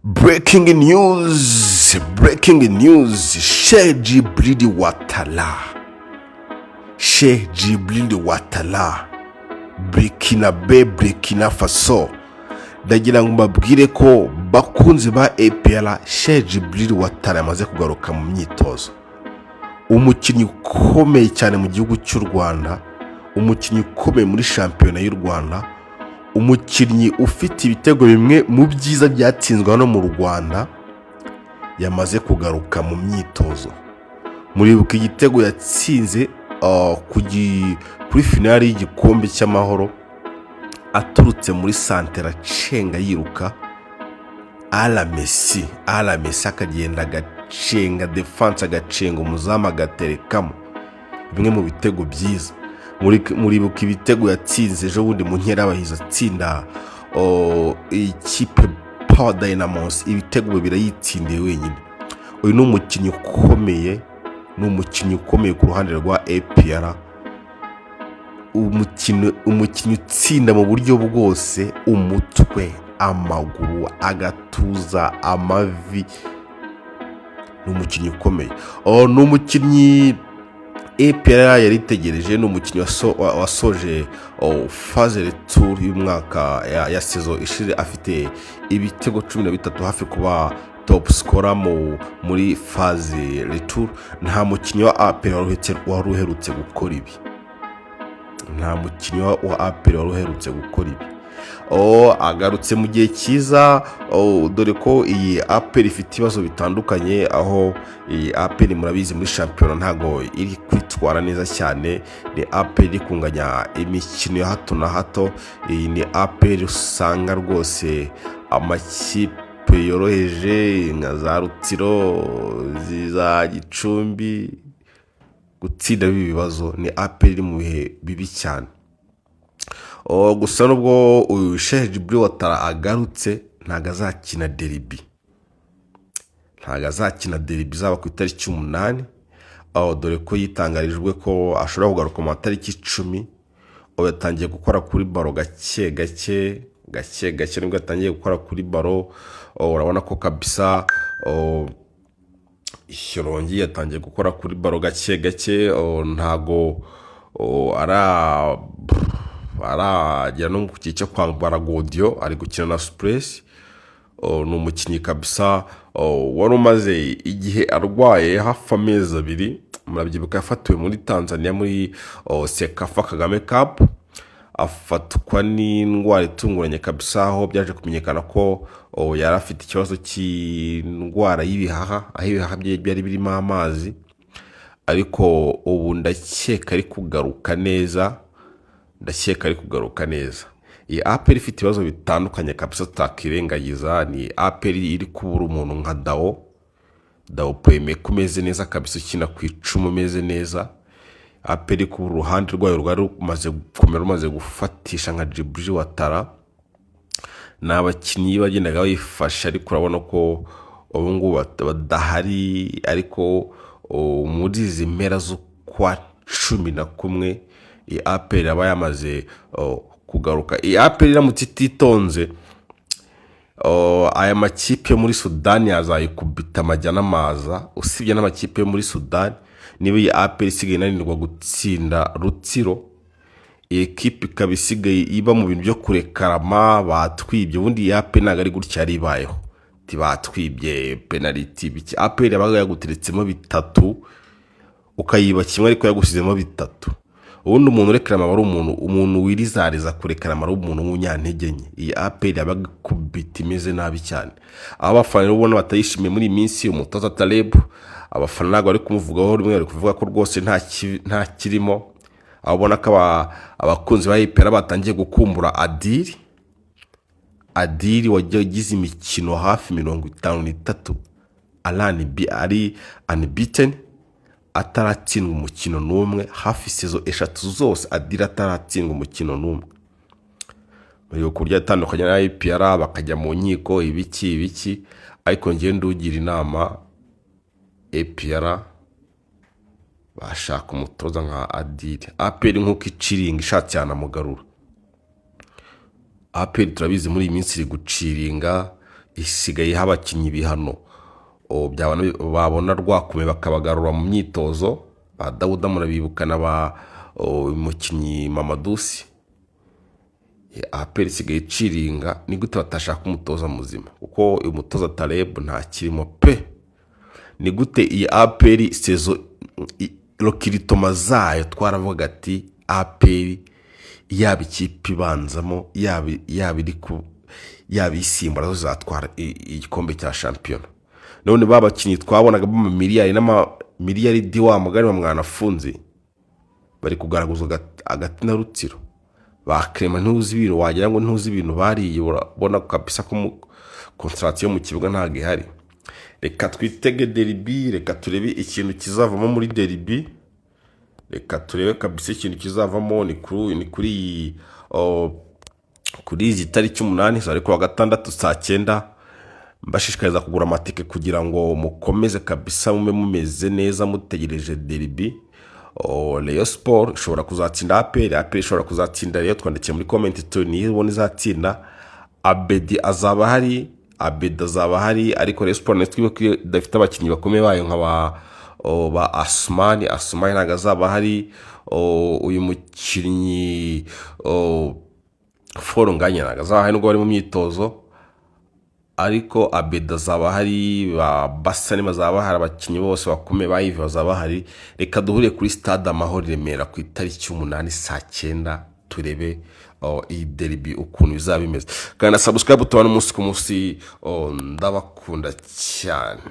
Breaking news. Sheikh Djibril Watara, Burkina Faso. Ndagira ngo mbabwire ko bakunzi ba APR, Sheikh Djibril Watara yamaze kugaruka mu myitozo. Umukinnyi ukomeye cyane mu gihugu cy'u Rwanda, umukinnyi ukomeye muri shampiyona y'u Rwanda, umukinnyi ufite ibitego bimwe mu byiza byatsinzwe hano mu Rwanda, yamaze kugaruka mu myitozo. Muribuka igitego yatsinze kuri finale y'igikombe cy'amahoro aturutse muri santera cenga yiruka ala Messi akagenda agacenga defense, agacenga umuzamu, agaterekamo bimwe mu bitego byiza. Muribuka ibitego yatsinze ejo bundi mu nkerabahizi atsinda ikipe Power Dynamos, ibitego bibiri yitsindiye wenyine. Uyu ni umukinnyi ukomeye ku ruhande rwa APR, umukinnyi utsinda mu buryo bwose, umutwe, amaguru, agatuza, amavi. Ni umukinnyi ukomeye, ni umukinnyi APR yari itegereje. Ni umukinnyi wasoje phase retour y'umwaka ya saison ishize afite ibitego 13, hafi kuba top scorer muri phase retour. Nta mukinnyi wa APR wari uherutse gukora ibi. Agarutse mu gihe cyiza, dore ko iyi APR ifite ibibazo bitandukanye, aho iyi APR murabizi muri shampiyona ntago iri kwitwara neza cyane. Ni APR iri kunganya imikino ya hato na hato. Iyi ni APR usanga rwose amakipe yoroheje nka za Rutsiro, za Gicumbi gutsinda ibibazo. Ni APR iri mu bihe bibi cyane. Gusa nubwo uyu Sheikh Djibril Watara agarutse, ntago azakina derby zaba ku itariki 8, dore ko yitangarijwe ko ashobora kugaruka mu matariki 10. Yatangiye gukora kuri baro gake nibwo yatangiye gukora kuri baro. Urabona ko kabisa Shyorongi yatangiye gukora kuri baro gake, ntago aragera no ku gihe cyo kwambara godiyo, ari gukina na Supres. Ni umukinnyi kabisa wari umaze igihe arwaye hafi amezi 2. Murabyibuka yafatiwe muri Tanzania muri Sekafa Kagame Cup, afatwa n'indwara itunguranye kabisa, aho byaje kumenyekana ko yari afite ikibazo cy'indwara y'ibihaha, aho ibihaha bye byari birimo amazi. Ariko ubu ndakeka ari kugaruka neza. Iyi APR ifite ibibazo bitandukanye kabisa tutakirengagiza. Ni APR iri kubura umuntu nka Dao Preme kumeze neza kabisa, ukina ku icumu umeze neza. APR ku ruhande rwayo rwari rumaze gufatisha nka Djibril Watara. N'abakinnyi bagendaga bayifasha, ariko urabona ko ubu ngubu badahari. Ariko muri izi mpera z'ukwa 11 iyi APR yaba yamaze kugaruka. Iyi APR iramutse ititonze, aya makipe muri Sudani yazayikubita amajya n'amaza. Usibye n'amakipe muri Sudani, niba iyi APR isigaye inanirwa gutsinda Rutsiro, iyi ekipe ikaba isigaye iba mu bintu byo kurekarama, batwibye. Ubundi iyi APR ntabwo ari gutya yari ibayeho, batwibye penalty biki. APR yabaga yaguteretsemo 3 ukayiba kimwe, ariko yagusizemo 3. Ubundi umuntu urekarama ari umuntu wirizariza kurekarama, ari umuntu w'umunyantege nke. Iyi APR yabaga kubita imeze nabi cyane. Abafana ubona batayishimiye muri minsi, umutoza Taleb, abafana ntabwo bari kumuvugaho rimwe, bari kuvuga ko rwose nta kirimo. Abona ko abakunzi ba APR batangiye gukumbura Adili wagize imikino hafi 53 ari unbeaten, ataratsindwa umukino n'umwe, hafi saison 3 zose Adili ataratsindwa umukino n'umwe. Muri kurya atandukanye na APR bakajya mu nkiko ibiki. Ariko ngiye ndugira inama APR bashaka umutoza nka Adili. APR nkuko iciringa ishatse cyane amugarura. APR turabizi muri iyi minsi iri guciringa, isigaye iha abakinnyi ibihano babona rwakume bakabagarura mu myitozo. Ba Dawuda murabibukana, umukinnyi Mamadusi. APR isigaye iciringa, ni gute batashaka umutoza muzima? Kuko uyu mutoza Taleb ntakirimo pe. Ni gute iyi APR sezo rokiritoma zayo twaravuga ati APR yaba ikipe ibanzamo yaba isimbura zo zatwara igikombe cya shampiyona. None babakinnyi twabonaga mu miliyari wa mugari wa mwanafunzi bari kugaraguzwa agati na Rutsiro. Bakrema ntuzi ibintu, wagira ngo ntuzi ibintu bariye, urabona kabisa ko contract yo mu kibuga ntago ihari. Reka twitege derby, reka turebe ikintu kizavamo muri derby, reka turebe kabisa ikintu kizavamo. Ni kuri izi tariki 8 zari ku wa gatandatu saa 9. Mbashishikariza kugura amatike kugira ngo mukomeze kabisa mume mumeze neza mutegereje derby. Rayon Sport ishobora kuzatsinda APR ishobora kuzatsinda Rayon. Twandikiye muri comment niyo ubona izatsinda. Abedi azaba hari, ariko Rayon Sport natwe dafite abakinnyi bakomeye bayo nka ba Asmani ntago azaba hari. Uyu mukinnyi Foro Nganya ntago azaba hari nubwo bari mu myitozo, ariko Abedi azaba hari, Basani bazaba hari, abakinnyi bose bakomeye bayive bazaba hari. Reka duhure kuri stade Amahoro i Remera ku itariki 8 saa 9 turebe iyi derby ukuntu bizaba bimeze. Kandi subscribe tubana umunsi ku munsi, ndabakunda cyane.